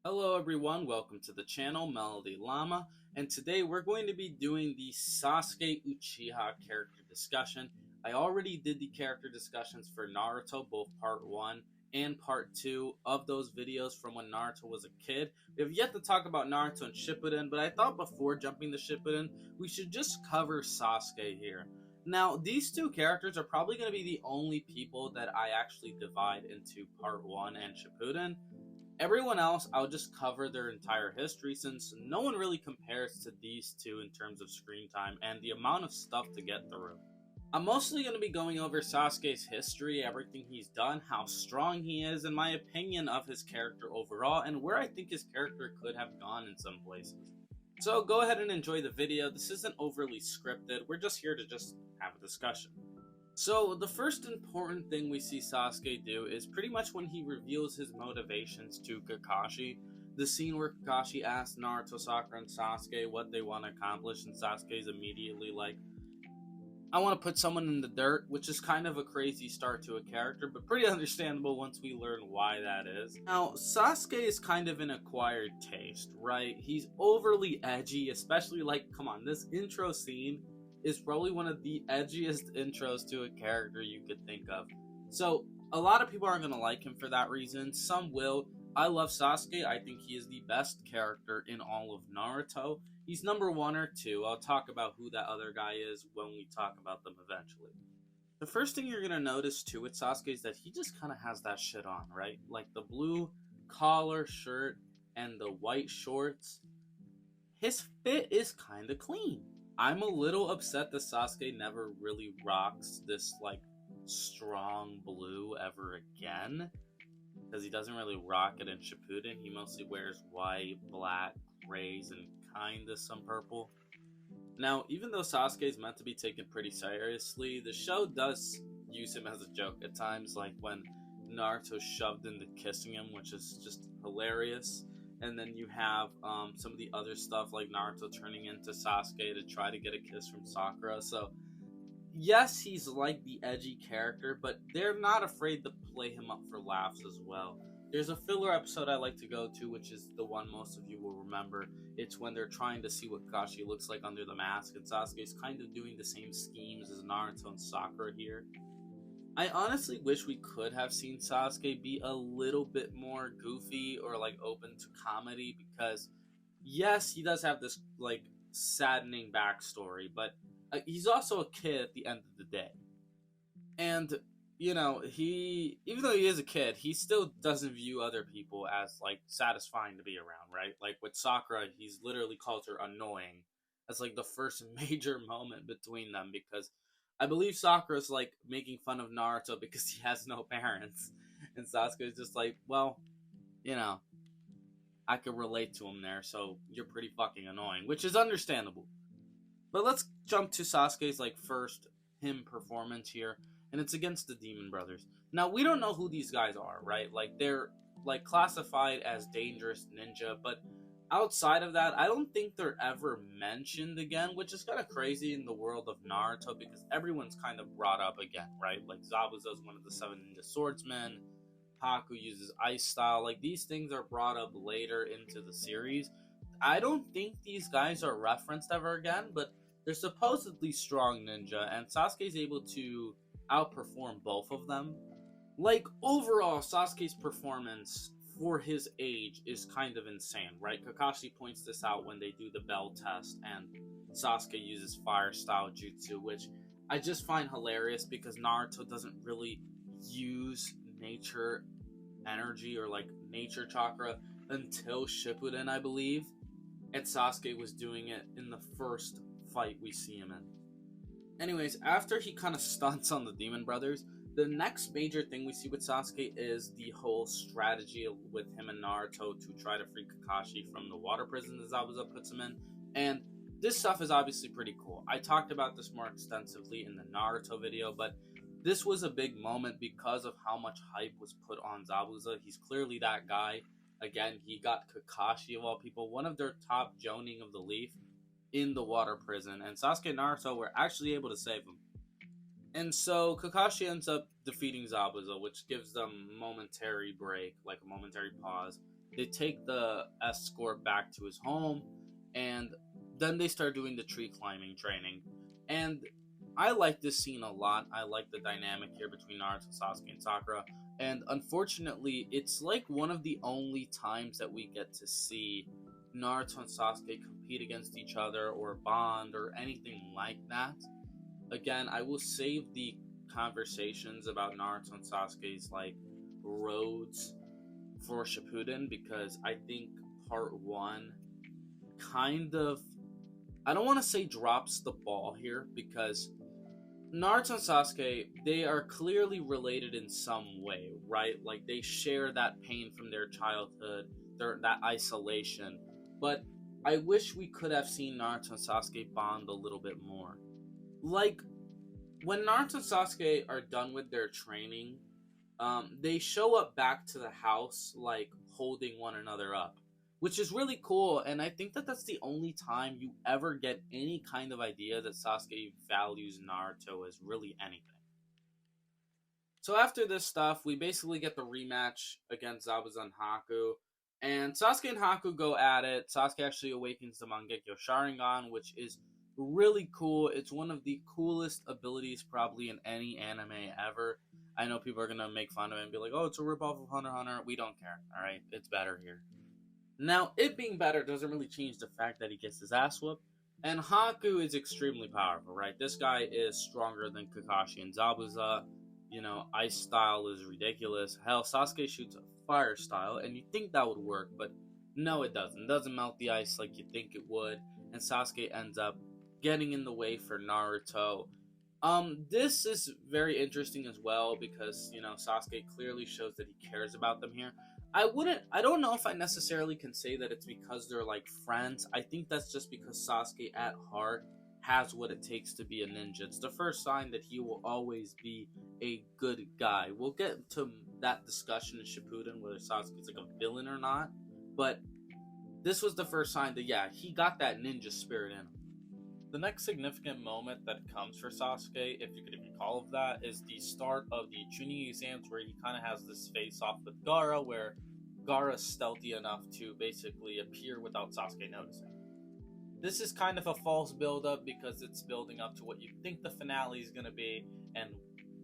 Hello everyone, welcome to the channel, Melody Llama, and today we're going to be doing the Sasuke Uchiha character discussion. I already did the character discussions for Naruto, both part 1 and part 2 of those videos from when Naruto was a kid. We have yet to talk about Naruto and Shippuden, but I thought before jumping to Shippuden, we should just cover Sasuke here. Now, these two characters are probably going to be the only people that I actually divide into part 1 and Shippuden. Everyone else, I'll just cover their entire history since no one really compares to these two in terms of screen time and the amount of stuff to get through. I'm mostly going to be going over Sasuke's history, everything he's done, how strong he is, and my opinion of his character overall, and where I think his character could have gone in some places. So go ahead and enjoy the video. This isn't overly scripted, we're just here to just have a discussion. So, the first important thing we see Sasuke do is pretty much when he reveals his motivations to Kakashi. The scene where Kakashi asks Naruto, Sakura, and Sasuke what they want to accomplish, and Sasuke's immediately like, I want to put someone in the dirt, which is kind of a crazy start to a character, but pretty understandable once we learn why that is. Now, Sasuke is kind of an acquired taste, right? He's overly edgy, especially like, come on, this intro scene is probably one of the edgiest intros to a character you could think of. So, a lot of people aren't going to like him for that reason. Some will. I love Sasuke. I think he is the best character in all of Naruto. He's number 1 or 2. I'll talk about who that other guy is when we talk about them eventually. The first thing you're going to notice too with Sasuke is that he just kind of has that shit on, right? Like the blue collar shirt and the white shorts. His fit is kind of clean. I'm a little upset that Sasuke never really rocks this, like, strong blue ever again. Because he doesn't really rock it in Shippuden. He mostly wears white, black, grays, and kinda some purple. Now, even though Sasuke is meant to be taken pretty seriously, the show does use him as a joke at times, like when Naruto shoved into kissing him, which is just hilarious. And then you have some of the other stuff like Naruto turning into Sasuke to try to get a kiss from Sakura. So, yes, he's like the edgy character, but they're not afraid to play him up for laughs as well. There's a filler episode I like to go to, which is the one most of you will remember. It's when they're trying to see what Kakashi looks like under the mask, and Sasuke's kind of doing the same schemes as Naruto and Sakura here. I honestly wish we could have seen Sasuke be a little bit more goofy or like open to comedy because yes, he does have this like saddening backstory, but he's also a kid at the end of the day. And you know, even though he is a kid, he still doesn't view other people as like satisfying to be around, right? Like with Sakura, he's literally called her annoying. That's like the first major moment between them because I believe Sakura's like making fun of Naruto because he has no parents. And Sasuke's just like, well, you know, I could relate to him there, so you're pretty fucking annoying, which is understandable. But let's jump to Sasuke's like first him performance here, and it's against the Demon Brothers. Now, we don't know who these guys are, right? Like they're like classified as dangerous ninja, but outside of that, I don't think they're ever mentioned again, which is kind of crazy in the world of Naruto because everyone's kind of brought up again, right? Like Zabuza's one of the 7 ninja swordsmen. Haku uses ice style. Like these things are brought up later into the series. I don't think these guys are referenced ever again, but they're supposedly strong ninja, and Sasuke's able to outperform both of them. Like overall, Sasuke's performance for his age is kind of insane, right? Kakashi points this out when they do the bell test, and Sasuke uses fire style jutsu, which I just find hilarious because Naruto doesn't really use nature energy or like nature chakra until Shippuden, I believe. And Sasuke was doing it in the first fight we see him in. Anyways, after he kind of stunts on the Demon Brothers, the next major thing we see with Sasuke is the whole strategy with him and Naruto to try to free Kakashi from the water prison that Zabuza puts him in. And this stuff is obviously pretty cool. I talked about this more extensively in the Naruto video, but this was a big moment because of how much hype was put on Zabuza. He's clearly that guy. Again, he got Kakashi of all people, one of their top Jonin of the Leaf, in the water prison. And Sasuke and Naruto were actually able to save him. And so Kakashi ends up defeating Zabuza, which gives them a momentary break, like a momentary pause. They take the escort back to his home, and then they start doing the tree climbing training. And I like this scene a lot. I like the dynamic here between Naruto, Sasuke, and Sakura. And unfortunately, it's like one of the only times that we get to see Naruto and Sasuke compete against each other or bond or anything like that. Again, I will save the conversations about Naruto and Sasuke's like roads for Shippuden, because I think part one kind of, I don't want to say drops the ball here, because Naruto and Sasuke, they are clearly related in some way, right? Like they share that pain from their childhood, that isolation. But I wish we could have seen Naruto and Sasuke bond a little bit more. Like when Naruto and Sasuke are done with their training, they show up back to the house like holding one another up, which is really cool. And I think that that's the only time you ever get any kind of idea that Sasuke values Naruto as really anything. So after this stuff, we basically get the rematch against Zabuza and Haku. And Sasuke and Haku go at it. Sasuke actually awakens the Mangekyo Sharingan, which is really cool. It's one of the coolest abilities probably in any anime ever. I know people are going to make fun of it and be like, oh, it's a ripoff of Hunter x Hunter. We don't care, alright? It's better here. Now, it being better doesn't really change the fact that he gets his ass whooped. And Haku is extremely powerful, right? This guy is stronger than Kakashi and Zabuza. You know, ice style is ridiculous. Hell, Sasuke shoots a fire style, and you think that would work, but no, it doesn't. It doesn't melt the ice like you think it would, and Sasuke ends up getting in the way for Naruto. This is very interesting as well, because, you know, Sasuke clearly shows that he cares about them here. I don't know if I necessarily can say that it's because they're like friends. I think that's just because Sasuke at heart has what it takes to be a ninja. It's the first sign that he will always be a good guy. We'll get to that discussion in Shippuden, whether Sasuke's like a villain or not, but this was the first sign that, yeah, he got that ninja spirit in him. The next significant moment that comes for Sasuke, if you could even call it that, is the start of the Chunin exams, where he kind of has this face-off with Gaara, where Gaara's stealthy enough to basically appear without Sasuke noticing. This is kind of a false build-up, because it's building up to what you think the finale is going to be, and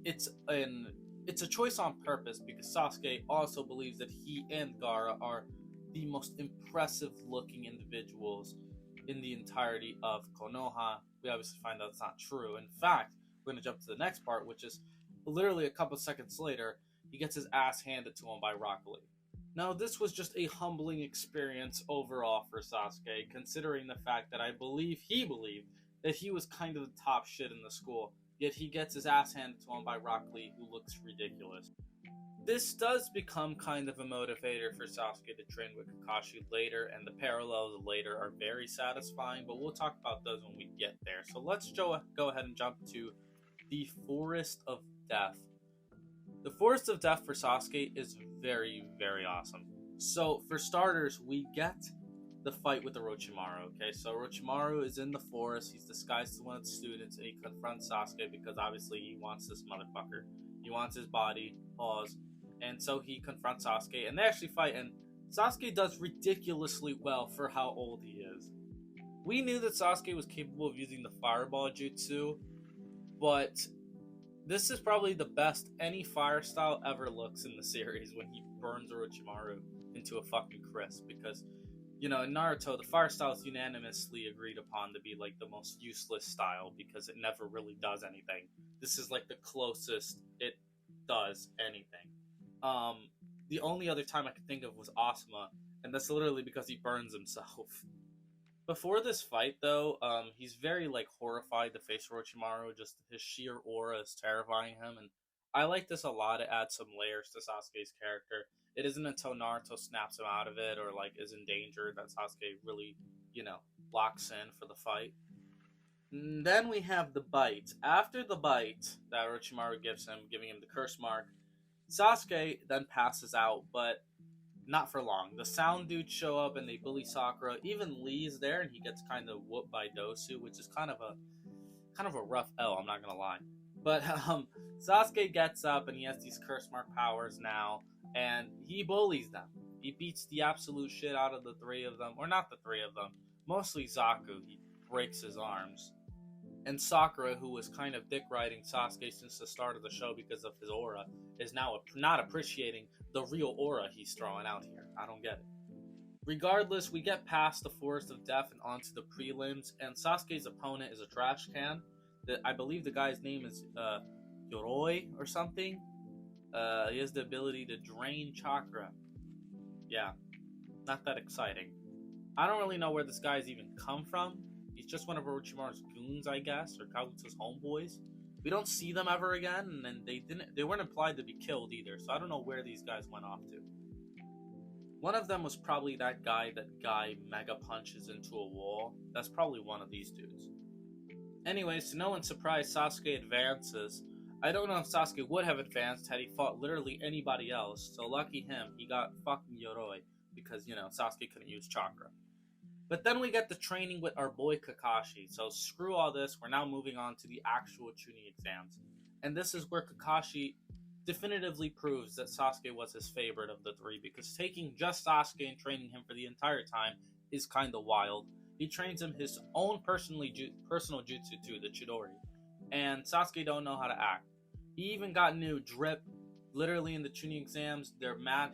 it's a choice on purpose, because Sasuke also believes that he and Gaara are the most impressive-looking individuals in the entirety of Konoha. We obviously find out it's not true. In fact, we're going to jump to the next part, which is literally a couple seconds later, he gets his ass handed to him by Rock Lee. Now, this was just a humbling experience overall for Sasuke, considering the fact that I believe he believed that he was kind of the top shit in the school, yet he gets his ass handed to him by Rock Lee, who looks ridiculous. This does become kind of a motivator for Sasuke to train with Kakashi later, and the parallels later are very satisfying, but we'll talk about those when we get there. So let's go ahead and jump to the Forest of Death. The Forest of Death for Sasuke is very, very awesome. So, for starters, we get the fight with Orochimaru, okay? So, Orochimaru is in the forest, he's disguised as one of the students, and he confronts Sasuke because obviously he wants this motherfucker. He wants his body, pause. And so he confronts Sasuke, and they actually fight, and Sasuke does ridiculously well for how old he is. We knew that Sasuke was capable of using the fireball jutsu, but this is probably the best any fire style ever looks in the series, when he burns Orochimaru into a fucking crisp, because, you know, in Naruto, the fire style is unanimously agreed upon to be like the most useless style, because it never really does anything. This is like the closest it does anything. The only other time I could think of was Asuma, and that's literally because he burns himself. Before this fight, though, he's very, like, horrified to face Orochimaru. Just his sheer aura is terrifying him, and I like this a lot. It adds some layers to Sasuke's character. It isn't until Naruto snaps him out of it, or, like, is in danger, that Sasuke really, you know, locks in for the fight. And then we have the bite. After the bite that Orochimaru gives him, giving him the curse mark, Sasuke then passes out, but not for long. The sound dudes show up and they bully Sakura. Even Lee's there, and he gets kind of whooped by Dosu, which is kind of a rough L, I'm not gonna lie. But Sasuke gets up and he has these curse mark powers now, and he bullies them. He beats the absolute shit out of the three of them. Or not the three of them. Mostly Zaku. He breaks his arms. And Sakura, who was kind of dick riding Sasuke since the start of the show because of his aura, is now not appreciating the real aura he's throwing out here. I don't get it. Regardless, we get past the Forest of Death and onto the prelims, and Sasuke's opponent is a trash can. I believe the guy's name is Yoroi or something. He has the ability to drain chakra. Yeah, not that exciting. I don't really know where this guy's even come from. He's just one of Orochimaru's goons, I guess, or Kagutsu's homeboys. We don't see them ever again, and they weren't implied to be killed either, so I don't know where these guys went off to. One of them was probably that guy mega punches into a wall. That's probably one of these dudes. Anyways, to no one's surprise, Sasuke advances. I don't know if Sasuke would have advanced had he fought literally anybody else, so lucky him, he got fucking Yoroi, because, Sasuke couldn't use chakra. But then we get the training with our boy Kakashi, so screw all this, we're now moving on to the actual Chunin exams. And this is where Kakashi definitively proves that Sasuke was his favorite of the three, because taking just Sasuke and training him for the entire time is kinda wild. He trains him his own personal jutsu too, the Chidori. And Sasuke don't know how to act. He even got new drip, literally in the Chunin exams.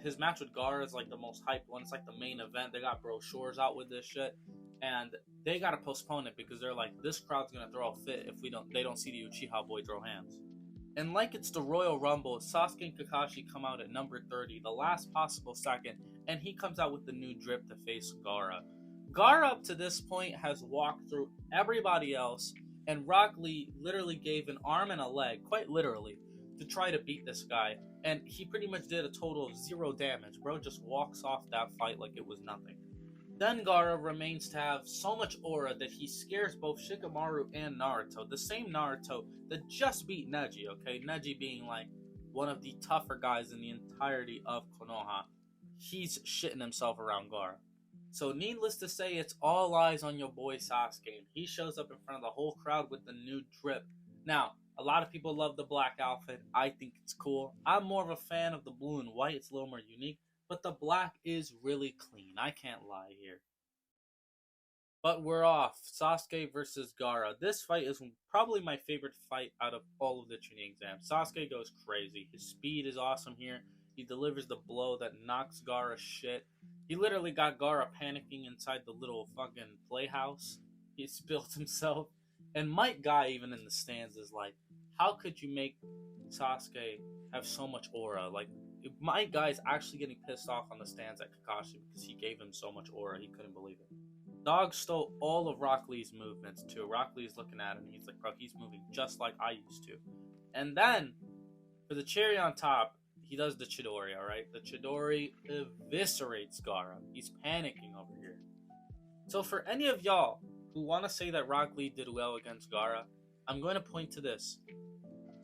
His match with Gaara is like the most hyped one. It's like the main event. They got brochures out with this shit. And they gotta postpone it because they're like, this crowd's gonna throw a fit if they don't see the Uchiha boy throw hands. And like it's the Royal Rumble, Sasuke and Kakashi come out at number 30, the last possible second, and he comes out with the new drip to face Gaara. Gaara up to this point has walked through everybody else, and Rock Lee literally gave an arm and a leg, quite literally, to try to beat this guy, and he pretty much did a total of 0 damage. Bro just walks off that fight like it was nothing. Then Gaara remains to have so much aura that he scares both Shikamaru and Naruto, the same Naruto that just beat Neji, okay? Neji being like one of the tougher guys in the entirety of Konoha. He's shitting himself around Gaara. So needless to say, it's all eyes on your boy Sasuke. He shows up in front of the whole crowd with the new drip. Now, a lot of people love the black outfit. I think it's cool. I'm more of a fan of the blue and white. It's a little more unique. But the black is really clean. I can't lie here. But we're off. Sasuke versus Gaara. This fight is probably my favorite fight out of all of the Chunin exams. Sasuke goes crazy. His speed is awesome here. He delivers the blow that knocks Gaara shit. He literally got Gaara panicking inside the little fucking playhouse. He spilled himself. And Mike Guy, even in the stands, is like, how could you make Sasuke have so much aura? Like, Mike Guy is actually getting pissed off on the stands at Kakashi because he gave him so much aura. He couldn't believe it. Dog stole all of Rock Lee's movements too. Rock Lee's looking at him and he's like, bro, he's moving just like I used to. And then, for the cherry on top, he does the Chidori, alright? The Chidori eviscerates Gaara. He's panicking over here. So for any of y'all who want to say that Rock Lee did well against Gaara, I'm going to point to this.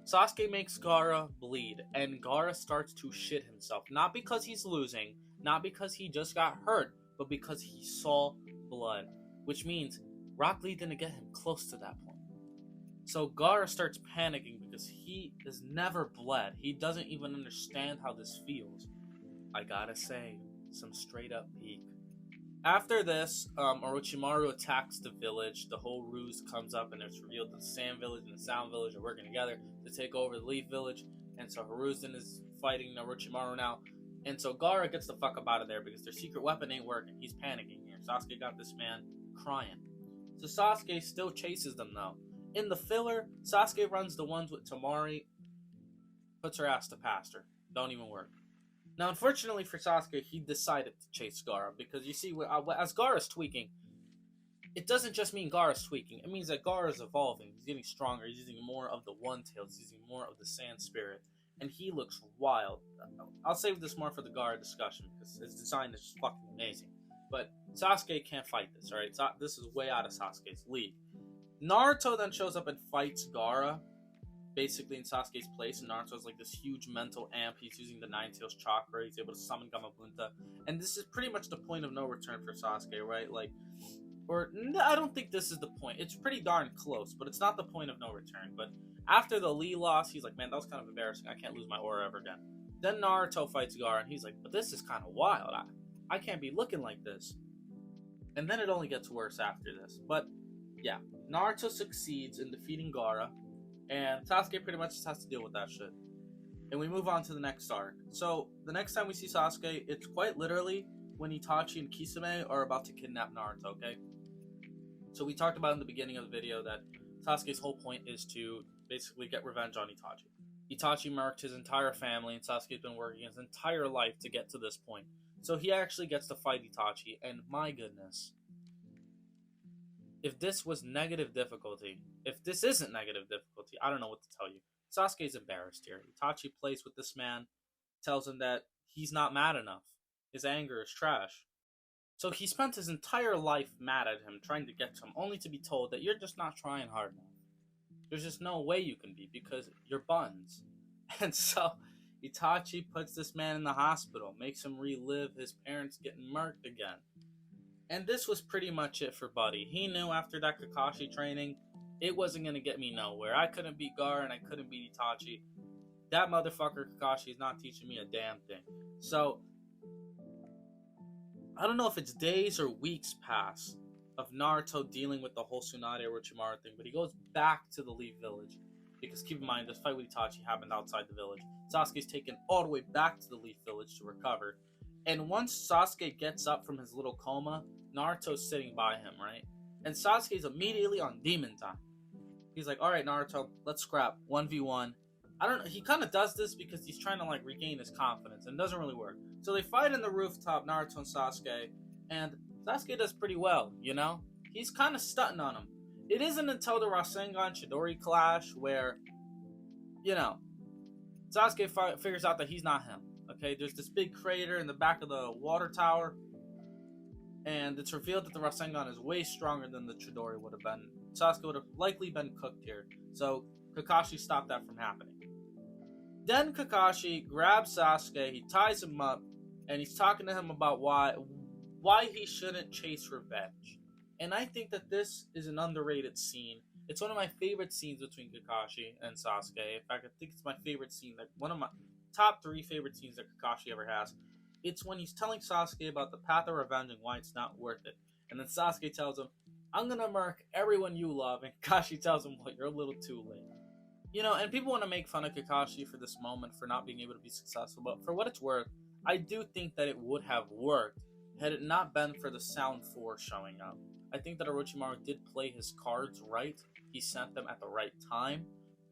Sasuke makes Gaara bleed, and Gaara starts to shit himself. Not because he's losing, not because he just got hurt, but because he saw blood. Which means Rock Lee didn't get him close to that point. So Gaara starts panicking because he has never bled. He doesn't even understand how this feels. I gotta say, some straight up peak. After this, Orochimaru attacks the village. The whole ruse comes up and it's revealed that the Sand Village and the Sound Village are working together to take over the Leaf Village. And so Hiruzen is fighting Orochimaru now. And so Gaara gets the fuck up out of there because their secret weapon ain't working. He's panicking here. Sasuke got this man crying. So Sasuke still chases them though. In the filler, Sasuke runs the ones with Tamari, puts her ass to pasture. Don't even work. Now, unfortunately for Sasuke, he decided to chase Gaara because you see, as Gaara's tweaking, it doesn't just mean Gaara's tweaking. It means that Gaara's evolving. He's getting stronger. He's using more of the One Tail. He's using more of the Sand Spirit. And he looks wild. I'll save this more for the Gaara discussion because his design is just fucking amazing. But Sasuke can't fight this, alright? This is way out of Sasuke's league. Naruto then shows up and fights Gaara, basically in Sasuke's place, and Naruto's like this huge mental amp. He's using the Nine Tails chakra. He's able to summon Gamabunta, and this is pretty much the point of no return for Sasuke, right? I don't think this is the point. It's pretty darn close, but it's not the point of no return. But after the Lee loss, he's like, man, that was kind of embarrassing. I can't lose my aura ever again. Then Naruto fights Gaara, and he's like, but this is kind of wild. I can't be looking like this. And then it only gets worse after this. But yeah, Naruto succeeds in defeating Gaara, and Sasuke pretty much just has to deal with that shit. And we move on to the next arc. So the next time we see Sasuke, it's quite literally when Itachi and Kisame are about to kidnap Naruto, okay? So we talked about in the beginning of the video that Sasuke's whole point is to basically get revenge on Itachi. Itachi murked his entire family, and Sasuke's been working his entire life to get to this point. So he actually gets to fight Itachi, and my goodness. If this was negative difficulty, if this isn't negative difficulty, I don't know what to tell you. Sasuke's embarrassed here. Itachi plays with this man, tells him that he's not mad enough. His anger is trash. So he spent his entire life mad at him, trying to get to him, only to be told that you're just not trying hard enough. There's just no way you can be, because you're buns. And so Itachi puts this man in the hospital, makes him relive his parents getting murked again. And this was pretty much it for Buddy. He knew after that Kakashi training, it wasn't going to get me nowhere. I couldn't beat Gaara and I couldn't beat Itachi. That motherfucker Kakashi is not teaching me a damn thing. So, I don't know if it's days or weeks pass of Naruto dealing with the whole Tsunade Orochimaru thing, but he goes back to the Leaf Village. Because keep in mind, this fight with Itachi happened outside the village. Sasuke's taken all the way back to the Leaf Village to recover. And once Sasuke gets up from his little coma, Naruto's sitting by him, right? And Sasuke's immediately on demon time. He's like, alright Naruto, let's scrap. 1v1. I don't know, he kind of does this because he's trying to like regain his confidence, and it doesn't really work. So they fight in the rooftop, Naruto and Sasuke, and Sasuke does pretty well, you know? He's kind of stunting on him. It isn't until the Rasengan Chidori clash where, you know, Sasuke figures out that he's not him. Okay, there's this big crater in the back of the water tower, and it's revealed that the Rasengan is way stronger than the Chidori would have been. Sasuke would have likely been cooked here, so Kakashi stopped that from happening. Then Kakashi grabs Sasuke, he ties him up, and he's talking to him about why he shouldn't chase revenge. And I think that this is an underrated scene. It's one of my favorite scenes between Kakashi and Sasuke. In fact, I think it's my favorite scene, like one of my top 3 favorite scenes that Kakashi ever has. It's when he's telling Sasuke about the path of revenge and why it's not worth it. And then Sasuke tells him, I'm gonna murk everyone you love. And Kakashi tells him, well, you're a little too late. You know, and people want to make fun of Kakashi for this moment, for not being able to be successful. But for what it's worth, I do think that it would have worked had it not been for the Sound 4 showing up. I think that Orochimaru did play his cards right. He sent them at the right time.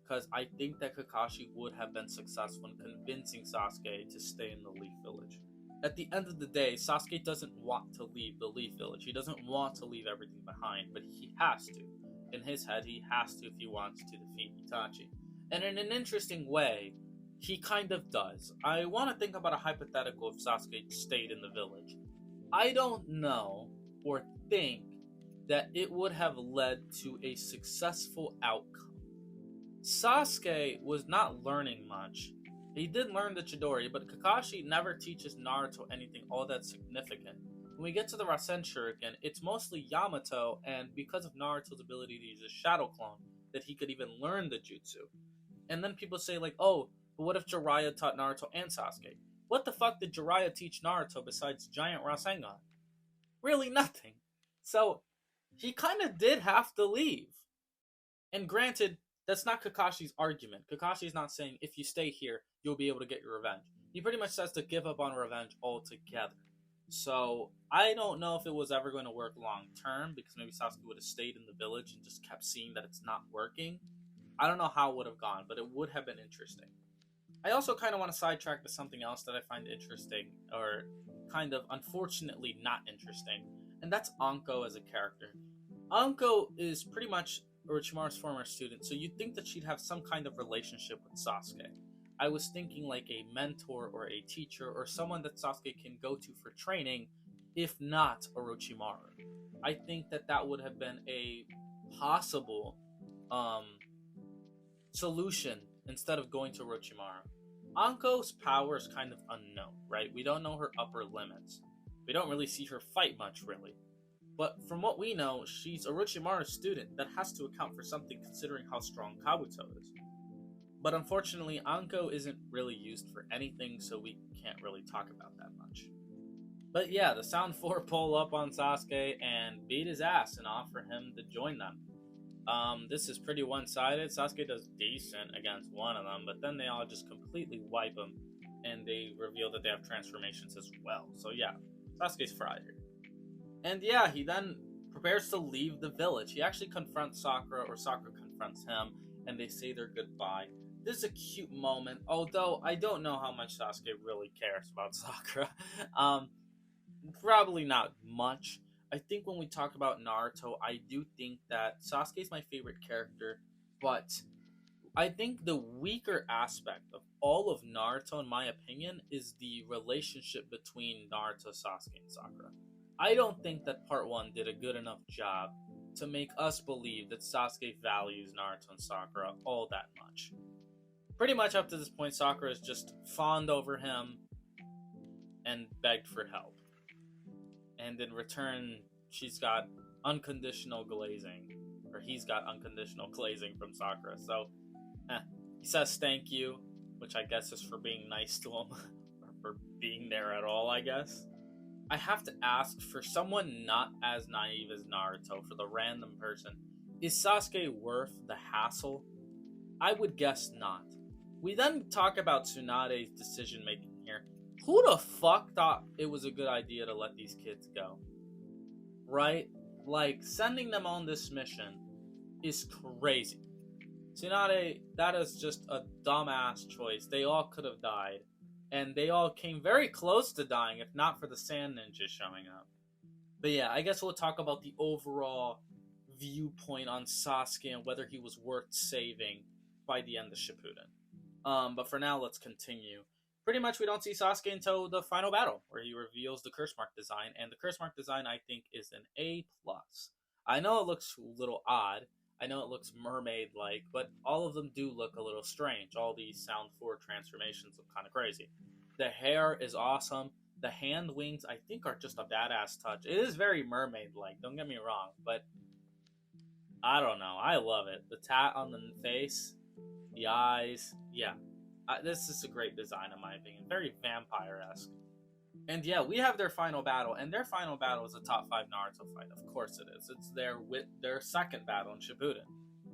Because I think that Kakashi would have been successful in convincing Sasuke to stay in the Leaf Village. At the end of the day, Sasuke doesn't want to leave the Leaf Village. He doesn't want to leave everything behind, but he has to. In his head, he has to if he wants to defeat Itachi. And in an interesting way, he kind of does. I want to think about a hypothetical if Sasuke stayed in the village. I don't know or think that it would have led to a successful outcome. Sasuke was not learning much. He did learn the Chidori, but Kakashi never teaches Naruto anything all that significant. When we get to the Rasen Shuriken, it's mostly Yamato, and because of Naruto's ability to use a Shadow Clone, that he could even learn the Jutsu. And then people say like, oh, but what if Jiraiya taught Naruto and Sasuke? What the fuck did Jiraiya teach Naruto besides giant Rasengan? Really nothing. So, he kind of did have to leave. And granted, that's not Kakashi's argument. Kakashi's not saying, if you stay here, you'll be able to get your revenge. He pretty much says to give up on revenge altogether. So, I don't know if it was ever going to work long term, because maybe Sasuke would have stayed in the village and just kept seeing that it's not working. I don't know how it would have gone, but it would have been interesting. I also kind of want to sidetrack to something else that I find interesting, or kind of unfortunately not interesting, and that's Anko as a character. Anko is pretty much Orochimaru's former student, so you'd think that she'd have some kind of relationship with Sasuke. I was thinking like a mentor or a teacher or someone that Sasuke can go to for training, if not Orochimaru. I think that that would have been a possible solution instead of going to Orochimaru. Anko's power is kind of unknown, right? We don't know her upper limits. We don't really see her fight much, really. But from what we know, she's Orochimaru's student. That has to account for something considering how strong Kabuto is. But unfortunately, Anko isn't really used for anything, so we can't really talk about that much. But yeah, the Sound 4 pull up on Sasuke and beat his ass and offer him to join them. This is pretty one-sided. Sasuke does decent against one of them, but then they all just completely wipe him, and they reveal that they have transformations as well. So yeah, Sasuke's fried here. And yeah, he then prepares to leave the village. He actually confronts Sakura, or Sakura confronts him, and they say their goodbye. This is a cute moment, although I don't know how much Sasuke really cares about Sakura. Probably not much. I think when we talk about Naruto, I do think that Sasuke is my favorite character, but I think the weaker aspect of all of Naruto, in my opinion, is the relationship between Naruto, Sasuke, and Sakura. I don't think that Part 1 did a good enough job to make us believe that Sasuke values Naruto and Sakura all that much. Pretty much up to this point, Sakura is just fawned over him and begged for help. And in return, she's got unconditional glazing, or he's got unconditional glazing from Sakura. So, he says thank you, which I guess is for being nice to him, or for being there at all, I guess. I have to ask, for someone not as naive as Naruto, for the random person, is Sasuke worth the hassle? I would guess not. We then talk about Tsunade's decision making here. Who the fuck thought it was a good idea to let these kids go? Right? Like, sending them on this mission is crazy. Tsunade, that is just a dumbass choice. They all could have died. And they all came very close to dying, if not for the Sand Ninja showing up. But yeah, I guess we'll talk about the overall viewpoint on Sasuke and whether he was worth saving by the end of Shippuden. But for now, let's continue. Pretty much we don't see Sasuke until the final battle, where he reveals the curse mark design, and the curse mark design I think is an A+. I know it looks a little odd, I know it looks mermaid-like, but all of them do look a little strange. All these Sound 4 transformations look kind of crazy. The hair is awesome. The hand wings I think are just a badass touch. It is very mermaid-like, don't get me wrong, but I don't know, I love it. The tat on the face, the eyes, yeah. This is a great design in my opinion. Very vampire-esque. And yeah, we have their final battle, and their final battle is a top 5 Naruto fight. Of course it is. It's their second battle in Shippuden.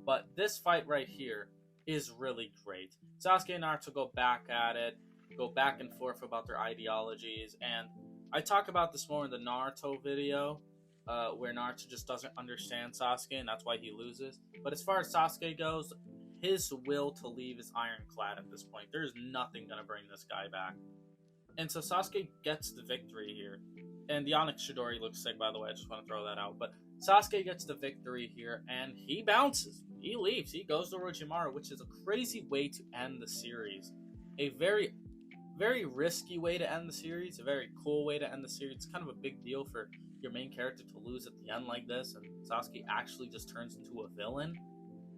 But this fight right here is really great. Sasuke and Naruto go back at it, go back and forth about their ideologies, and I talk about this more in the Naruto video, where Naruto just doesn't understand Sasuke, and that's why he loses. But as far as Sasuke goes, his will to leave is ironclad at this point. There's nothing going to bring this guy back. And so Sasuke gets the victory here. And the Onyx Chidori looks sick, by the way. I just want to throw that out. But Sasuke gets the victory here, and he bounces. He leaves. He goes to Orochimaru, which is a crazy way to end the series. A very, very risky way to end the series. A very cool way to end the series. It's kind of a big deal for your main character to lose at the end like this. And Sasuke actually just turns into a villain.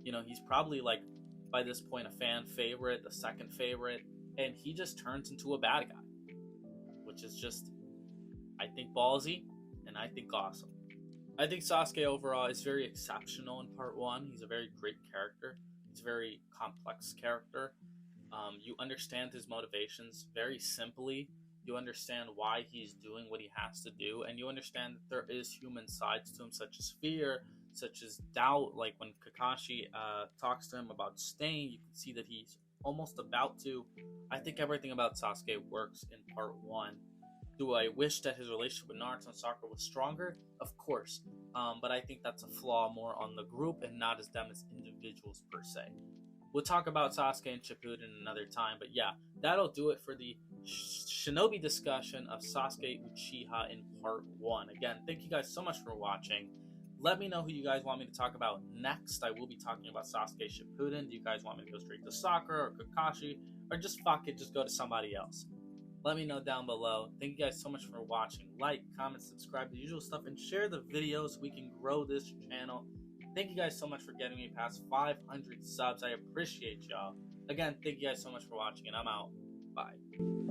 You know, he's probably, like, by this point, a fan favorite, the second favorite, and he just turns into a bad guy, which is just, I think, ballsy, and I think awesome. I think Sasuke overall is very exceptional in Part 1. He's a very great character. He's a very complex character. You understand his motivations very simply. You understand why he's doing what he has to do, and you understand that there is human sides to him, such as fear, such as doubt. Like when Kakashi talks to him about staying, you can see that he's almost about to. I think everything about Sasuke works in Part 1. Do I wish that his relationship with Naruto and Sakura was stronger? Of course. But I think that's a flaw more on the group and not as them as individuals per se. We'll talk about Sasuke and Shippuden another time, but yeah, that'll do it for the Shinobi discussion of Sasuke Uchiha in Part 1. Again, thank you guys so much for watching. Let me know who you guys want me to talk about next. I will be talking about Sasuke Shippuden. Do you guys want me to go straight to Sakura or Kakashi? Or just fuck it, just go to somebody else? Let me know down below. Thank you guys so much for watching. Like, comment, subscribe, the usual stuff, and share the videos so we can grow this channel. Thank you guys so much for getting me past 500 subs. I appreciate y'all. Again, thank you guys so much for watching, and I'm out. Bye.